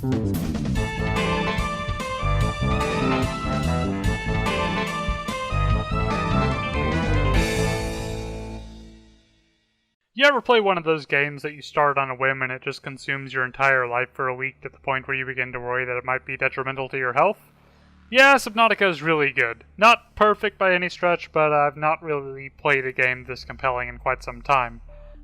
You ever play one of those games that you start on a whim and it just consumes your entire life for a week to the point where you begin to worry that it might be detrimental to your health? Yeah, Subnautica is really good. Not perfect by any stretch, but I've not really played a game this compelling in quite some time.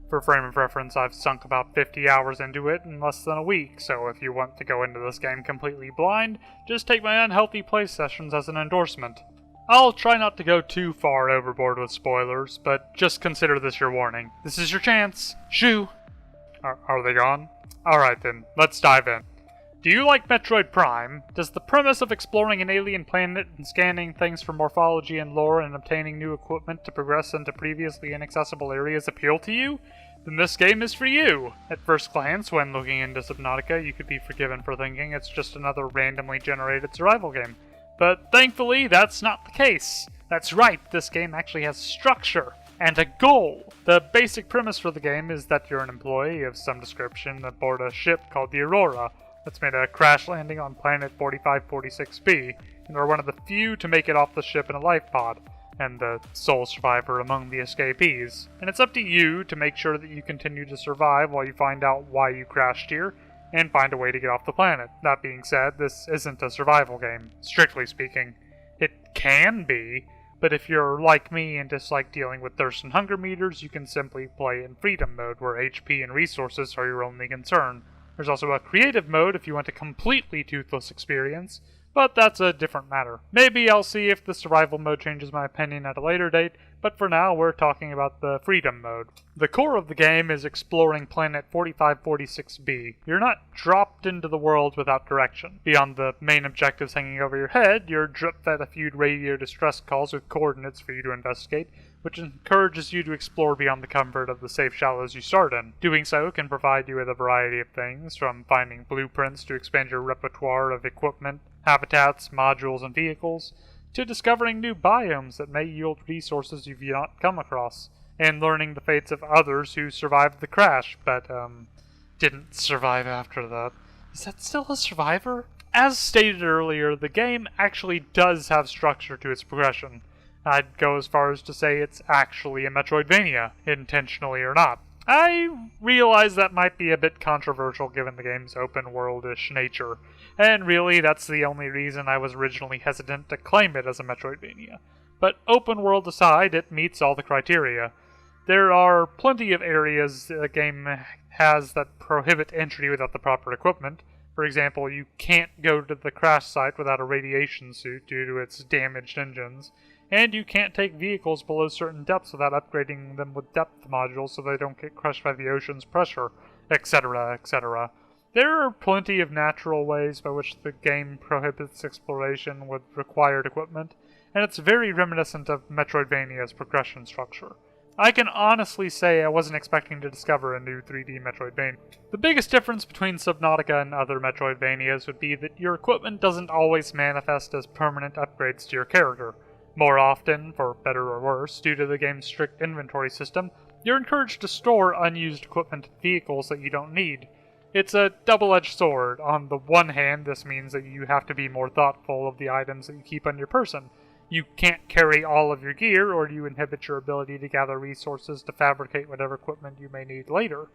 For frame of reference, I've sunk about 50 hours into it in less than a week, so if you want to go into this game completely blind, just take my unhealthy play sessions as an endorsement. I'll try not to go too far overboard with spoilers, but just consider this your warning. This is your chance. Shoo! Are they gone? Alright then, let's dive in. Do you like Metroid Prime? Does the premise of exploring an alien planet and scanning things for morphology and lore and obtaining new equipment to progress into previously inaccessible areas appeal to you? Then this game is for you! At first glance, when looking into Subnautica, you could be forgiven for thinking it's just another randomly generated survival game. But thankfully, that's not the case. That's right, this game actually has structure and a goal. The basic premise for the game is that you're an employee of some description aboard a ship called the Aurora that's made a crash landing on planet 4546b, and are one of the few to make it off the ship in a life pod, and the sole survivor among the escapees. And it's up to you to make sure that you continue to survive while you find out why you crashed here, and find a way to get off the planet. That being said, this isn't a survival game, strictly speaking. It can be, but if you're like me and dislike dealing with thirst and hunger meters, you can simply play in freedom mode, where HP and resources are your only concern. There's also a creative mode if you want a completely toothless experience, but that's a different matter. Maybe I'll see if the survival mode changes my opinion at a later date, but for now we're talking about the freedom mode. The core of the game is exploring planet 4546b. You're not dropped into the world without direction. Beyond the main objectives hanging over your head, you're drip-fed a few radio distress calls with coordinates for you to investigate, which encourages you to explore beyond the comfort of the safe shallows you start in. Doing so can provide you with a variety of things, from finding blueprints to expand your repertoire of equipment, habitats, modules, and vehicles, to discovering new biomes that may yield resources you've not come across, and learning the fates of others who survived the crash, but, didn't survive after that. Is that still a survivor? As stated earlier, the game actually does have structure to its progression. I'd go as far as to say it's actually a Metroidvania, intentionally or not. I realize that might be a bit controversial given the game's open-world-ish nature, and really that's the only reason I was originally hesitant to claim it as a Metroidvania. But open-world aside, it meets all the criteria. There are plenty of areas the game has that prohibit entry without the proper equipment. For example, you can't go to the crash site without a radiation suit due to its damaged engines, and you can't take vehicles below certain depths without upgrading them with depth modules so they don't get crushed by the ocean's pressure, etc., etc. There are plenty of natural ways by which the game prohibits exploration with required equipment, and it's very reminiscent of Metroidvania's progression structure. I can honestly say I wasn't expecting to discover a new 3D Metroidvania. The biggest difference between Subnautica and other Metroidvanias would be that your equipment doesn't always manifest as permanent upgrades to your character. More often, for better or worse, due to the game's strict inventory system, you're encouraged to store unused equipment and vehicles that you don't need. It's a double-edged sword. On the one hand, this means that you have to be more thoughtful of the items that you keep on your person. You can't carry all of your gear, or you inhibit your ability to gather resources to fabricate whatever equipment you may need later.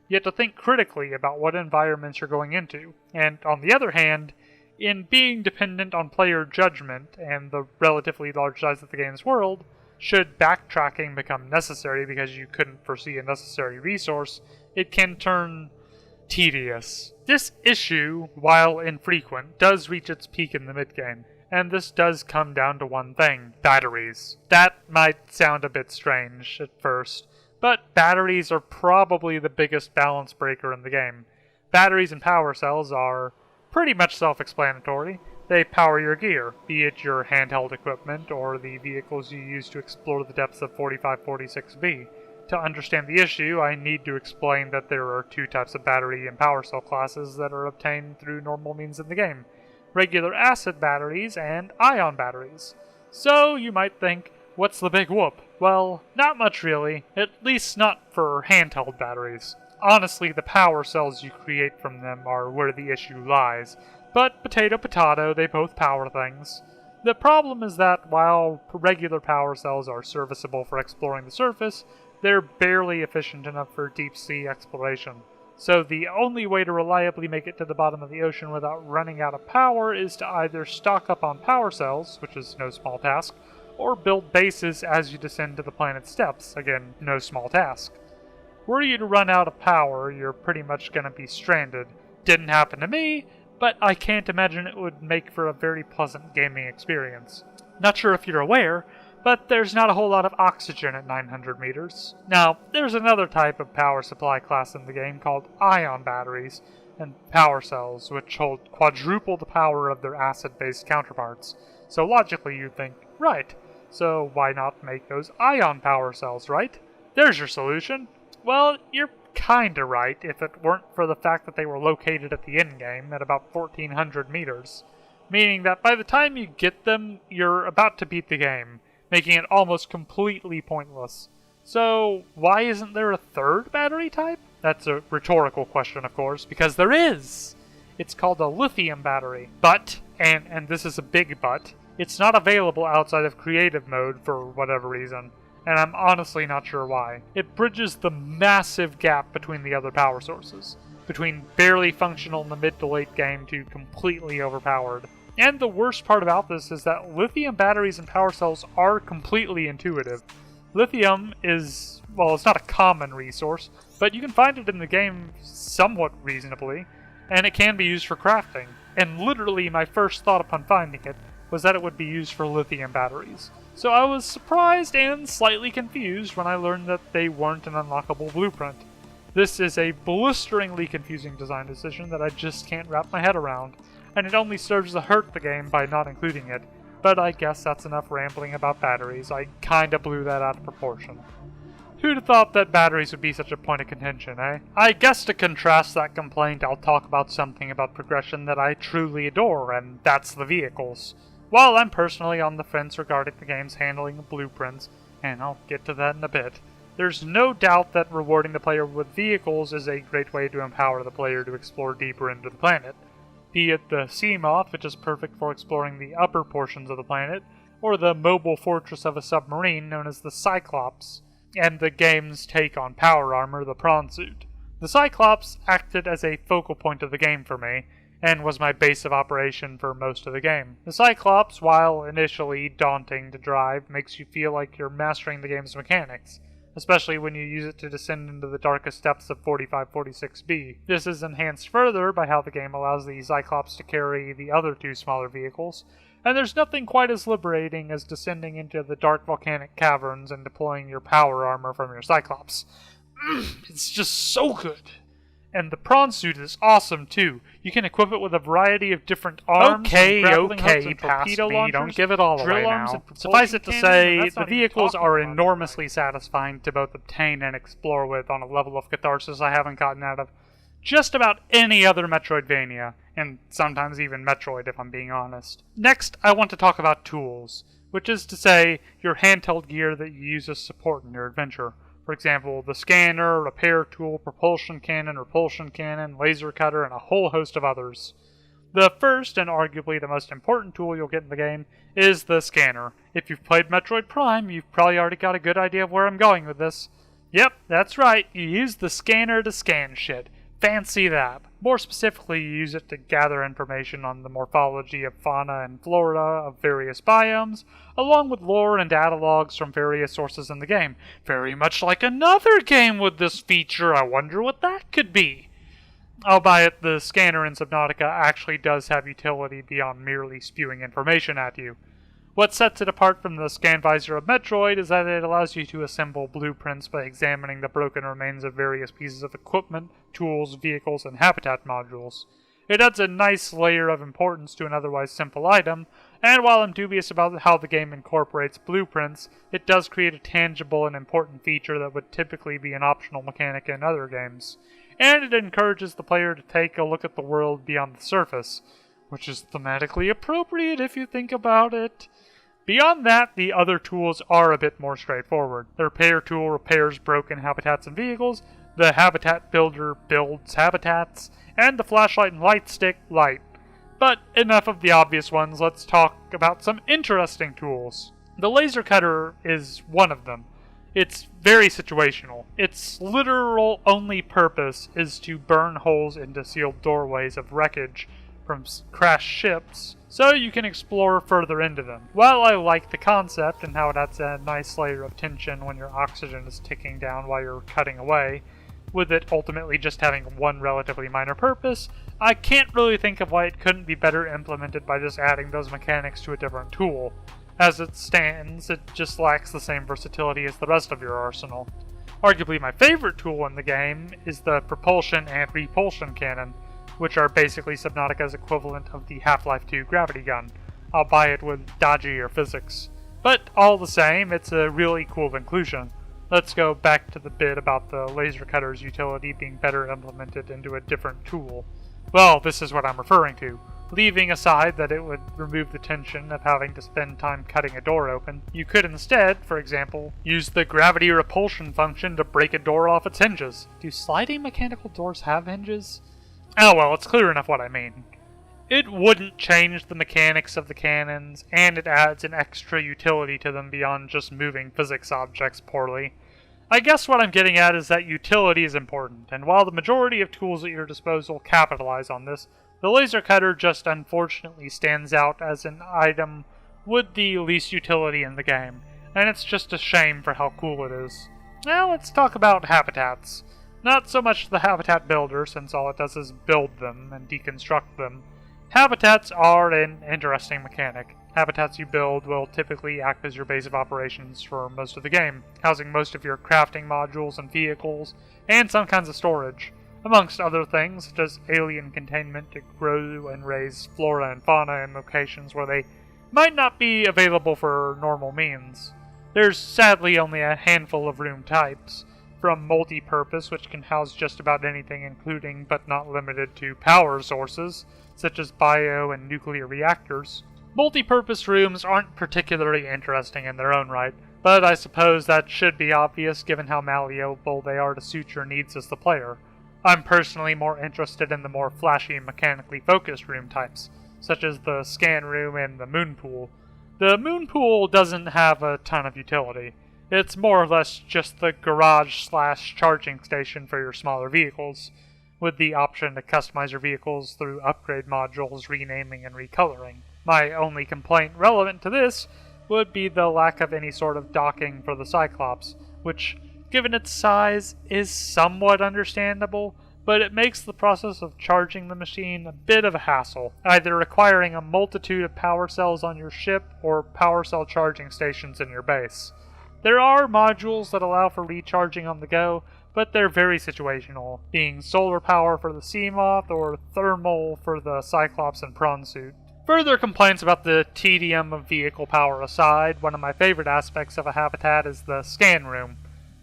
You have to think critically about what environments you're going into, and on the other hand, in being dependent on player judgment and the relatively large size of the game's world, should backtracking become necessary because you couldn't foresee a necessary resource, it can turn tedious. This issue, while infrequent, does reach its peak in the mid-game, and this does come down to one thing: batteries. That might sound a bit strange at first, but batteries are probably the biggest balance breaker in the game. Batteries and power cells are pretty much self-explanatory. They power your gear, be it your handheld equipment or the vehicles you use to explore the depths of 4546b. To understand the issue, I need to explain that there are two types of battery and power cell classes that are obtained through normal means in the game: regular acid batteries and ion batteries. So you might think, what's the big whoop? Well, not much really, at least not for handheld batteries. Honestly, the power cells you create from them are where the issue lies. But potato potato, they both power things. The problem is that while regular power cells are serviceable for exploring the surface, they're barely efficient enough for deep-sea exploration. So the only way to reliably make it to the bottom of the ocean without running out of power is to either stock up on power cells, which is no small task, or build bases as you descend to the planet's depths, again, no small task. Were you to run out of power, you're pretty much going to be stranded. Didn't happen to me, but I can't imagine it would make for a very pleasant gaming experience. Not sure if you're aware, but there's not a whole lot of oxygen at 900 meters. Now, there's another type of power supply class in the game called ion batteries and power cells, which hold quadruple the power of their acid-based counterparts. So logically you'd think, right, so why not make those ion power cells, right? There's your solution. Well, you're kinda right if it weren't for the fact that they were located at the endgame at about 1400 meters, meaning that by the time you get them, you're about to beat the game, making it almost completely pointless. So, why isn't there a third battery type? That's a rhetorical question, of course, because there is! It's called a lithium battery. But, and this is a big but, it's not available outside of creative mode for whatever reason, and I'm honestly not sure why. It bridges the massive gap between the other power sources, between barely functional in the mid to late game to completely overpowered. And the worst part about this is that lithium batteries and power cells are completely intuitive. Lithium is, well, it's not a common resource, but you can find it in the game somewhat reasonably, and it can be used for crafting. And literally my first thought upon finding it was that it would be used for lithium batteries. So I was surprised and slightly confused when I learned that they weren't an unlockable blueprint. This is a blisteringly confusing design decision that I just can't wrap my head around, and it only serves to hurt the game by not including it. But I guess that's enough rambling about batteries. I kinda blew that out of proportion. Who'd have thought that batteries would be such a point of contention, eh? I guess to contrast that complaint, I'll talk about something about progression that I truly adore, and that's the vehicles. While I'm personally on the fence regarding the game's handling of blueprints, and I'll get to that in a bit, there's no doubt that rewarding the player with vehicles is a great way to empower the player to explore deeper into the planet. Be it the Seamoth, which is perfect for exploring the upper portions of the planet, or the mobile fortress of a submarine known as the Cyclops, and the game's take on power armor, the Prawn Suit. The Cyclops acted as a focal point of the game for me, and was my base of operation for most of the game. The Cyclops, while initially daunting to drive, makes you feel like you're mastering the game's mechanics, especially when you use it to descend into the darkest depths of 4546B. This is enhanced further by how the game allows the Cyclops to carry the other two smaller vehicles, and there's nothing quite as liberating as descending into the dark volcanic caverns and deploying your power armor from your Cyclops. It's just so good! And the Prawn Suit is awesome, too. You can equip it with a variety of different arms, grappling hooks, and torpedo launchers, don't give it all away now. Suffice it to say, the vehicles are enormously satisfying to both obtain and explore with on a level of catharsis I haven't gotten out of just about any other Metroidvania, and sometimes even Metroid if I'm being honest. Next, I want to talk about tools, which is to say, your handheld gear that you use as support in your adventure. For example, the scanner, repair tool, propulsion cannon, repulsion cannon, laser cutter, and a whole host of others. The first, and arguably the most important tool you'll get in the game, is the scanner. If you've played Metroid Prime, you've probably already got a good idea of where I'm going with this. Yep, that's right, you use the scanner to scan shit. Fancy that. More specifically, you use it to gather information on the morphology of fauna and flora of various biomes, along with lore and data logs from various sources in the game. Very much like another game with this feature. I wonder what that could be. Albeit the scanner in Subnautica actually does have utility beyond merely spewing information at you. What sets it apart from the scan visor of Metroid is that it allows you to assemble blueprints by examining the broken remains of various pieces of equipment, tools, vehicles, and habitat modules. It adds a nice layer of importance to an otherwise simple item, and while I'm dubious about how the game incorporates blueprints, it does create a tangible and important feature that would typically be an optional mechanic in other games. And it encourages the player to take a look at the world beyond the surface, which is thematically appropriate if you think about it. Beyond that, the other tools are a bit more straightforward. The repair tool repairs broken habitats and vehicles. The habitat builder builds habitats, and the flashlight and light stick light. But enough of the obvious ones, let's talk about some interesting tools. The laser cutter is one of them. It's very situational. Its literal only purpose is to burn holes into sealed doorways of wreckage from crashed ships, so you can explore further into them. While I like the concept and how it adds a nice layer of tension when your oxygen is ticking down while you're cutting away, with it ultimately just having one relatively minor purpose, I can't really think of why it couldn't be better implemented by just adding those mechanics to a different tool. As it stands, it just lacks the same versatility as the rest of your arsenal. Arguably my favorite tool in the game is the propulsion and repulsion cannon, which are basically Subnautica's equivalent of the Half-Life 2 gravity gun, albeit with dodgier physics. But all the same, it's a really cool inclusion. Let's go back to the bit about the laser cutter's utility being better implemented into a different tool. Well, this is what I'm referring to. Leaving aside that it would remove the tension of having to spend time cutting a door open, you could instead, for example, use the gravity repulsion function to break a door off its hinges. Do sliding mechanical doors have hinges? Oh well, it's clear enough what I mean. It wouldn't change the mechanics of the cannons, and it adds an extra utility to them beyond just moving physics objects poorly. I guess what I'm getting at is that utility is important, and while the majority of tools at your disposal capitalize on this, the laser cutter just unfortunately stands out as an item with the least utility in the game, and it's just a shame for how cool it is. Now let's talk about habitats. Not so much the habitat builder, since all it does is build them and deconstruct them. Habitats are an interesting mechanic. Habitats you build will typically act as your base of operations for most of the game, housing most of your crafting modules and vehicles, and some kinds of storage, amongst other things such as alien containment to grow and raise flora and fauna in locations where they might not be available for normal means. There's sadly only a handful of room types, from multi-purpose, which can house just about anything including but not limited to power sources, such as bio and nuclear reactors. Multi-purpose rooms aren't particularly interesting in their own right, but I suppose that should be obvious given how malleable they are to suit your needs as the player. I'm personally more interested in the more flashy and mechanically focused room types, such as the scan room and the moon pool. The moon pool doesn't have a ton of utility. It's more or less just the garage/charging station for your smaller vehicles, with the option to customize your vehicles through upgrade modules, renaming, and recoloring. My only complaint relevant to this would be the lack of any sort of docking for the Cyclops, which, given its size, is somewhat understandable, but it makes the process of charging the machine a bit of a hassle, either requiring a multitude of power cells on your ship or power cell charging stations in your base. There are modules that allow for recharging on the go, but they're very situational, being solar power for the Seamoth or thermal for the Cyclops and Prawn Suit. Further complaints about the tedium of vehicle power aside, one of my favorite aspects of a habitat is the scan room.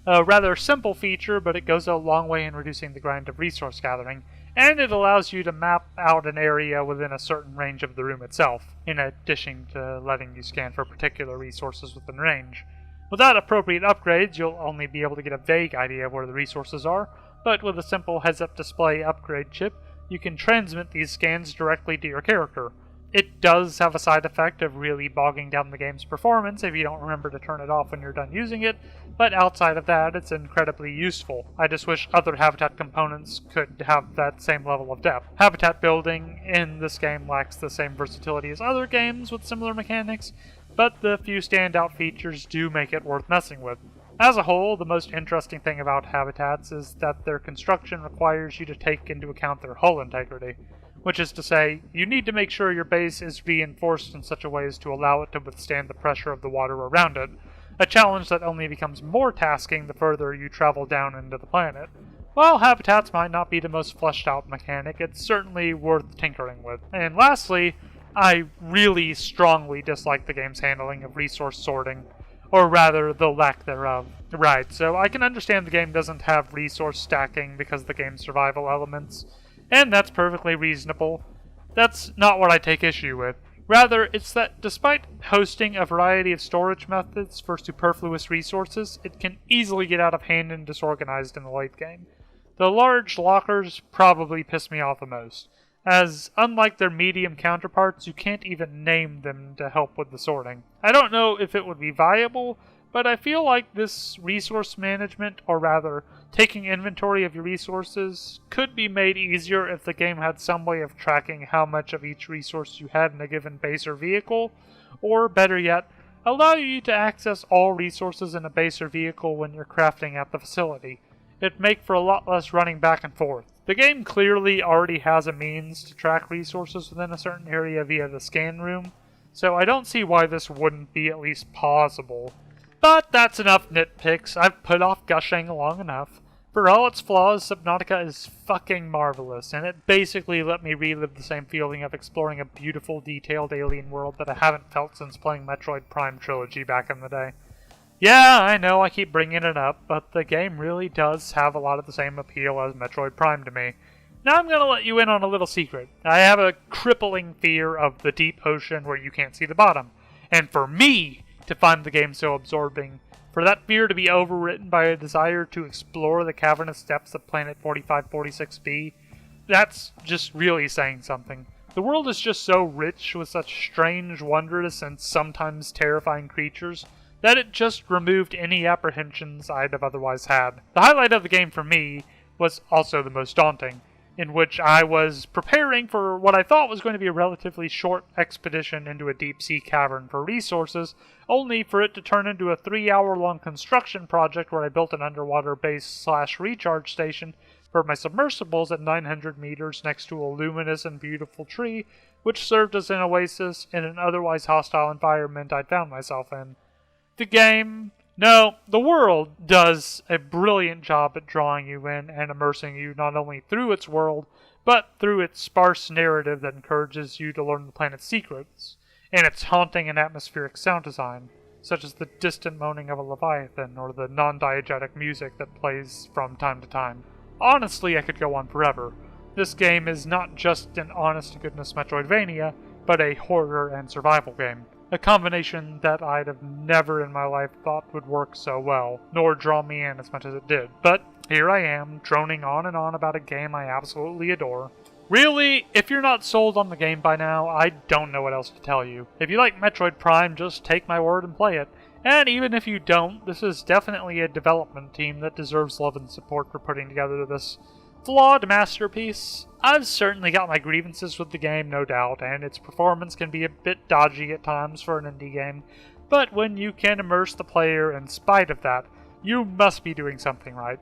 A rather simple feature, but it goes a long way in reducing the grind of resource gathering, and it allows you to map out an area within a certain range of the room itself, in addition to letting you scan for particular resources within range. Without appropriate upgrades, you'll only be able to get a vague idea of where the resources are, but with a simple heads-up display upgrade chip, you can transmit these scans directly to your character. It does have a side effect of really bogging down the game's performance if you don't remember to turn it off when you're done using it, but outside of that, it's incredibly useful. I just wish other Habitat components could have that same level of depth. Habitat building in this game lacks the same versatility as other games with similar mechanics, but the few standout features do make it worth messing with. As a whole, the most interesting thing about habitats is that their construction requires you to take into account their hull integrity, which is to say, you need to make sure your base is reinforced in such a way as to allow it to withstand the pressure of the water around it, a challenge that only becomes more tasking the further you travel down into the planet. While habitats might not be the most fleshed out mechanic, it's certainly worth tinkering with. And lastly, I really strongly dislike the game's handling of resource sorting, or rather, the lack thereof. Right, so I can understand the game doesn't have resource stacking because of the game's survival elements, and that's perfectly reasonable. That's not what I take issue with. Rather, it's that despite hosting a variety of storage methods for superfluous resources, it can easily get out of hand and disorganized in the late game. The large lockers probably piss me off the most, as unlike their medium counterparts, you can't even name them to help with the sorting. I don't know if it would be viable, but I feel like this resource management, or rather, taking inventory of your resources, could be made easier if the game had some way of tracking how much of each resource you had in a given base or vehicle, or better yet, allow you to access all resources in a base or vehicle when you're crafting at the facility. It'd make for a lot less running back and forth. The game clearly already has a means to track resources within a certain area via the scan room, so I don't see why this wouldn't be at least possible. But that's enough nitpicks. I've put off gushing long enough. For all its flaws, Subnautica is fucking marvelous, and it basically let me relive the same feeling of exploring a beautiful, detailed alien world that I haven't felt since playing Metroid Prime Trilogy back in the day. Yeah, I know I keep bringing it up, but the game really does have a lot of the same appeal as Metroid Prime to me. Now I'm gonna let you in on a little secret. I have a crippling fear of the deep ocean where you can't see the bottom. And for me to find the game so absorbing, for that fear to be overwritten by a desire to explore the cavernous depths of Planet 4546b, that's just really saying something. The world is just so rich with such strange, wondrous, and sometimes terrifying creatures that it just removed any apprehensions I'd have otherwise had. The highlight of the game for me was also the most daunting, in which I was preparing for what I thought was going to be a relatively short expedition into a deep-sea cavern for resources, only for it to turn into a 3-hour-long construction project where I built an underwater base/recharge station for my submersibles at 900 meters next to a luminous and beautiful tree, which served as an oasis in an otherwise hostile environment I'd found myself in. The world does a brilliant job at drawing you in and immersing you not only through its world, but through its sparse narrative that encourages you to learn the planet's secrets, and its haunting and atmospheric sound design, such as the distant moaning of a leviathan or the non-diegetic music that plays from time to time. Honestly, I could go on forever. This game is not just an honest-to-goodness Metroidvania, but a horror and survival game. A combination that I'd have never in my life thought would work so well, nor draw me in as much as it did. But here I am, droning on and on about a game I absolutely adore. Really, if you're not sold on the game by now, I don't know what else to tell you. If you like Metroid Prime, just take my word and play it. And even if you don't, this is definitely a development team that deserves love and support for putting together this flawed masterpiece. I've certainly got my grievances with the game, no doubt, and its performance can be a bit dodgy at times for an indie game, but when you can immerse the player in spite of that, you must be doing something right.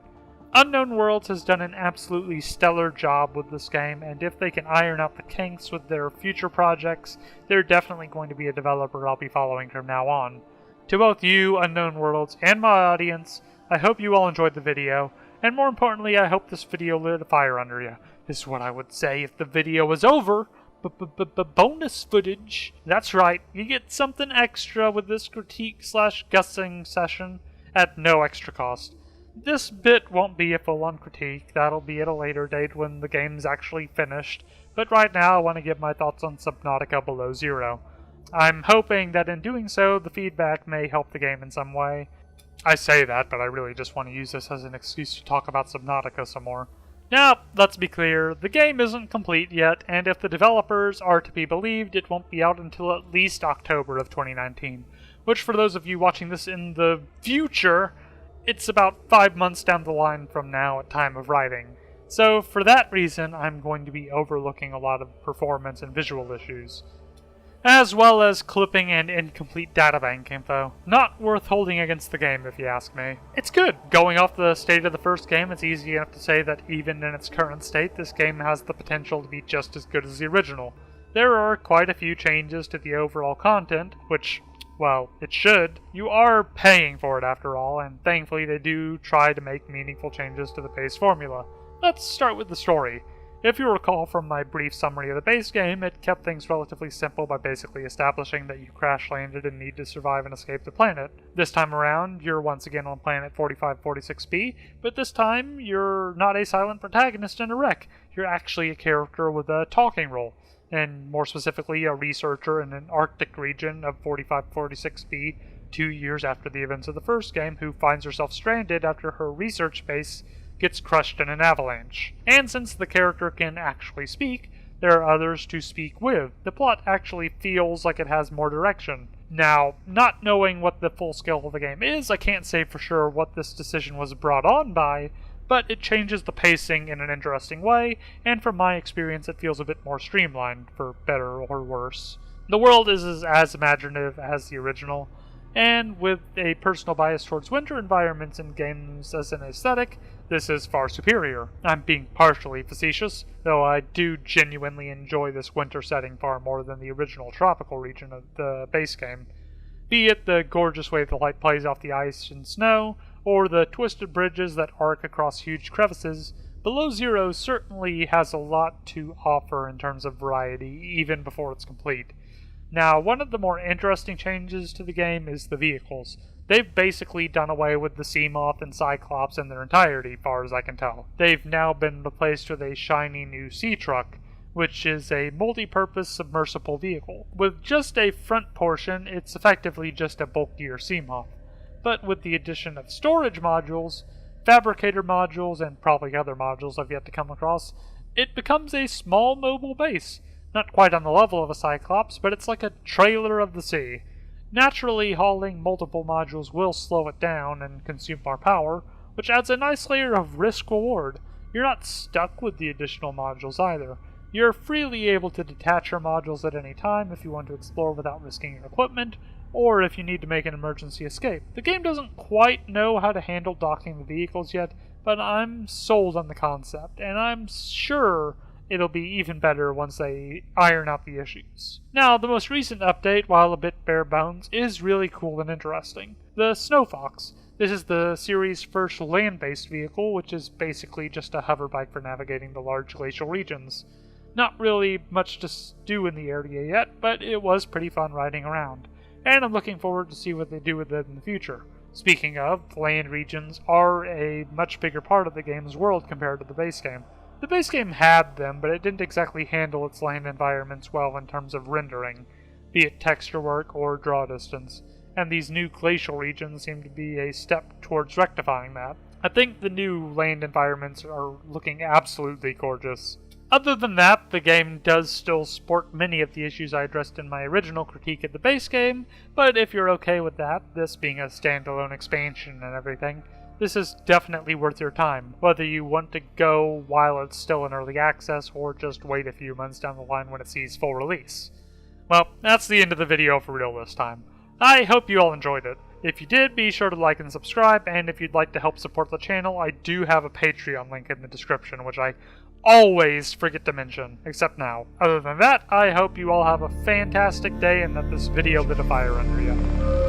Unknown Worlds has done an absolutely stellar job with this game, and if they can iron out the kinks with their future projects, they're definitely going to be a developer I'll be following from now on. To both you, Unknown Worlds, and my audience, I hope you all enjoyed the video, and more importantly, I hope this video lit a fire under you. This is what I would say if the video was over. Bonus footage. That's right, you get something extra with this critique/guessing session at no extra cost. This bit won't be a full-on critique, that'll be at a later date when the game's actually finished, but right now I want to give my thoughts on Subnautica Below Zero. I'm hoping that in doing so, the feedback may help the game in some way. I say that, but I really just want to use this as an excuse to talk about Subnautica some more. Now, let's be clear, the game isn't complete yet, and if the developers are to be believed, it won't be out until at least October of 2019, which for those of you watching this in the future, it's about 5 months down the line from now at time of writing. So for that reason, I'm going to be overlooking a lot of performance and visual issues, as well as clipping and incomplete databank info. Not worth holding against the game, if you ask me. It's good. Going off the state of the first game, it's easy enough to say that even in its current state, this game has the potential to be just as good as the original. There are quite a few changes to the overall content, which, well, it should. You are paying for it after all, and thankfully they do try to make meaningful changes to the base formula. Let's start with the story. If you recall from my brief summary of the base game, it kept things relatively simple by basically establishing that you crash-landed and need to survive and escape the planet. This time around, you're once again on planet 4546b, but this time you're not a silent protagonist in a wreck. You're actually a character with a talking role, and more specifically a researcher in an Arctic region of 4546b 2 years after the events of the first game, who finds herself stranded after her research base gets crushed in an avalanche. And since the character can actually speak, there are others to speak with. The plot actually feels like it has more direction. Now, not knowing what the full scale of the game is, I can't say for sure what this decision was brought on by, but it changes the pacing in an interesting way, and from my experience it feels a bit more streamlined, for better or worse. The world is as imaginative as the original, and with a personal bias towards winter environments in games as an aesthetic, this is far superior. I'm being partially facetious, though I do genuinely enjoy this winter setting far more than the original tropical region of the base game. Be it the gorgeous way the light plays off the ice and snow, or the twisted bridges that arc across huge crevices, Below Zero certainly has a lot to offer in terms of variety, even before it's complete. Now, one of the more interesting changes to the game is the vehicles. They've basically done away with the Seamoth and Cyclops in their entirety, far as I can tell. They've now been replaced with a shiny new sea truck, which is a multi-purpose submersible vehicle. With just a front portion, it's effectively just a bulkier Seamoth. But with the addition of storage modules, fabricator modules, and probably other modules I've yet to come across, it becomes a small mobile base. Not quite on the level of a Cyclops, but it's like a trailer of the sea. Naturally, hauling multiple modules will slow it down and consume more power, which adds a nice layer of risk-reward. You're not stuck with the additional modules either. You're freely able to detach your modules at any time if you want to explore without risking your equipment, or if you need to make an emergency escape. The game doesn't quite know how to handle docking the vehicles yet, but I'm sold on the concept, and I'm sure it'll be even better once they iron out the issues. Now, the most recent update, while a bit bare bones, is really cool and interesting. The Snow Fox. This is the series' first land-based vehicle, which is basically just a hover bike for navigating the large glacial regions. Not really much to do in the area yet, but it was pretty fun riding around, and I'm looking forward to see what they do with it in the future. Speaking of, land regions are a much bigger part of the game's world compared to the base game. The base game had them, but it didn't exactly handle its land environments well in terms of rendering, be it texture work or draw distance, and these new glacial regions seem to be a step towards rectifying that. I think the new land environments are looking absolutely gorgeous. Other than that, the game does still sport many of the issues I addressed in my original critique of the base game, but if you're okay with that, this being a standalone expansion and everything, this is definitely worth your time, whether you want to go while it's still in early access or just wait a few months down the line when it sees full release. Well, that's the end of the video for real this time. I hope you all enjoyed it. If you did, be sure to like and subscribe, and if you'd like to help support the channel, I do have a Patreon link in the description, which I always forget to mention, except now. Other than that, I hope you all have a fantastic day and that this video lit a fire under you.